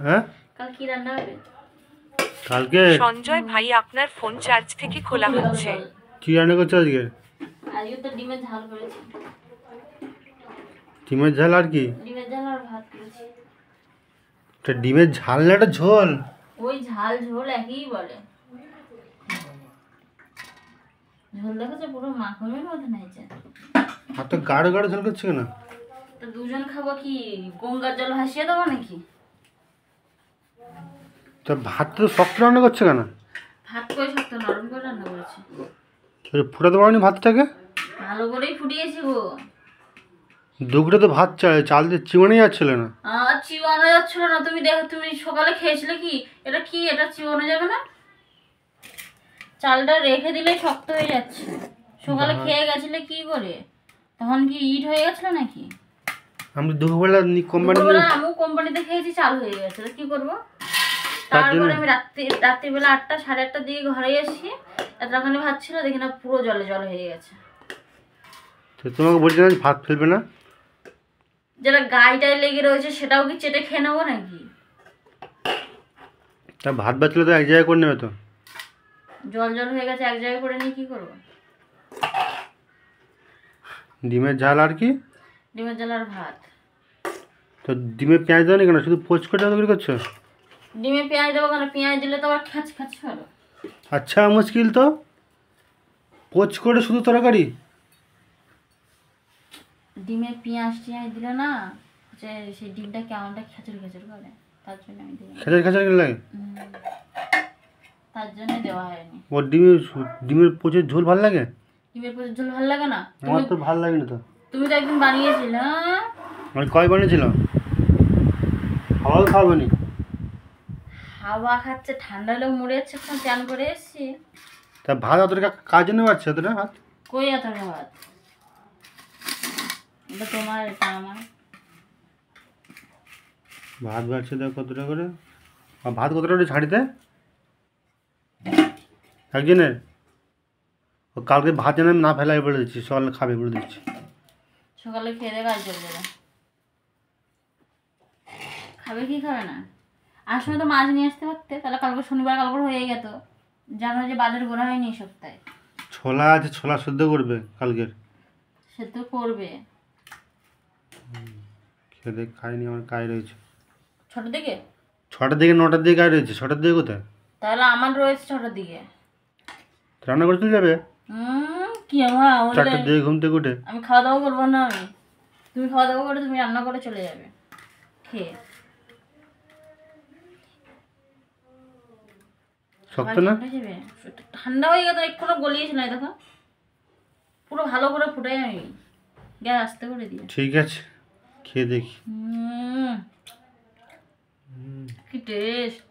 হ্যাঁ কাল কি রান্না হবে? কালকে সঞ্জয় ভাই আপনার ফোন চার্জ থেকে খোলা হচ্ছে। কি রান্না করছো আজকে? আজকে তো ডিমের ঝাল করেছি। ডিমের ঝাল আর কি? ডিমের ঝাল আর ভাত করেছি। এটা ডিমের ঝাল না একটা ঝোল? ওই ঝাল ঝোল একই বলে। ঝোল দেখেছো পুরো মাখনের মতো নাইছে। আর তো গাঢ় গাঢ় ঝোল করছো কেন? তো দুজন খাবো কি গঙ্গার জল ভাসিয়ে দেবো নাকি? তো ভাত তো শক্ত রান্না করছো কেন? ভাত করে শক্ত নরম করে রান্না করেছি। ফুটাতে পারোনি ভাতটাকে? ভালো করেই ফুটিয়েছি গো। দুপুরে তো ভাত চাল দিয়ে চিমড়েই যাচ্ছিল না। চিবানো যাচ্ছিল না। তুমি দেখো, তুমি সকালে খেয়েছিলে কি? এটা কি, এটা চিবানো যাবে না? চালটা রেখে দিলেই শক্ত হয়ে যাচ্ছে। সকালে খেয়ে গেছিলে কি করে? তখন কি ইট হয়ে গেছিল নাকি? আমি দুপুরবেলা আমিও কোম্পানিতে খেয়েছি, চাল হয়ে গেছে। কি করবো? তারপরে আমি রাত্রিবেলা 8টা 8:30টার দিকে ঘরে এসেছি। এতখানি ভাত ছিল, দেখি না পুরো জলে জল হয়ে গেছে। তোমাকে বলছি না ভাত ফেলবে না। যেটা গাইটায় লেগে রয়েছে সেটাও কি চেটে খেয়ে নেবো নাকি? তা ভাত বাঁচলে তো এক জায়গায় করে নেবে তো। জল জল হয়ে গেছে, এক জায়গায় করে নিয়ে কি করবো? ডিমের ঝাল আর কি? ডিমের ঝাল আর ভাত। তো ডিমে পেঁয়াজ দাও নি কেন, শুধু পোচ করে করছো? ডিমে পেঁয়াজ দেবো কেন? পেঁয়াজ দিলে তো আবার খাচ খাচ হবে। আচ্ছা মুশকিল তো, পোচ করে শুধু তরকারি। ডিমে পেঁয়াজ টিয়াজ দিলে না যে সেই ডিমটা কেমনটা খেচড় খেচড় করে, তার জন্য আমি দিই। খেচার খেচার লাগে, তার জন্য দেওয়া হয়নি। ওর ডিমের প্রচুর ঝোল ভালো লাগে? ডিমের প্রচুর ঝোল ভালো লাগে না? আমার তো ভালো লাগে না। তো তুমি তো একদিন বানিয়েছিলে। আমি কয় বানিয়েছিল? হাওয়াও খাওয়াবনি। হাওয়া খাচ্ছে, ঠান্ডা লোক মরে যাচ্ছে, চান করে এসছি। তা ভাত অতটা কাজ জন্য পারছে অতটা ভাত? কই এত ভাত? এটা তোমার, এটা আমার। ভাত বাড়ছে দেখ কতটা করে। আর ভাত কতটা করে ছাড়িতে একজনের? ও কালকে ভাত যেন না ফেলাই বলে দিচ্ছি, সকালে খাবে বলে দিচ্ছি। সকালে খেয়ে দিয়ে কাজ চলে যাবে। খাবে কি খাবে না? আর সময় তো মাছ নিয়ে আসতে পারতে, তাহলে কালকে শনিবার, কালকে হয়ে যেত। জানো যে বাজার গোড়া হয়নি এই সপ্তাহে। ছোলা আছে, ছোলা সেদ্ধ করবে কালকের। সে তো করবে। খেতে খাইনি, আমার কাজ রয়েছে। 6টার দিকে? 6টার দিকে 9টার দিকে কাজ রয়েছে। 6টার দিকে কোথায়? তাহলে আমার রয়েছে 6টার দিকে। রান্না করে চলে যাবে? কি আমার 4টার দিকে ঘুম থেকে উঠে? আমি খাওয়া দাওয়া করবো না। তুমি খাওয়া দাওয়া করে তুমি রান্না করে চলে যাবে খেয়ে। শক্ত না? ঠান্ডা হয়ে গেছে, একটু গলিয়েছি না, দেখো পুরো ভালো করে ফুটাই আমি গ্যাস আস্তে করে দিয়ে। ঠিক আছে, খেয়ে দেখি। কি টেস্ট।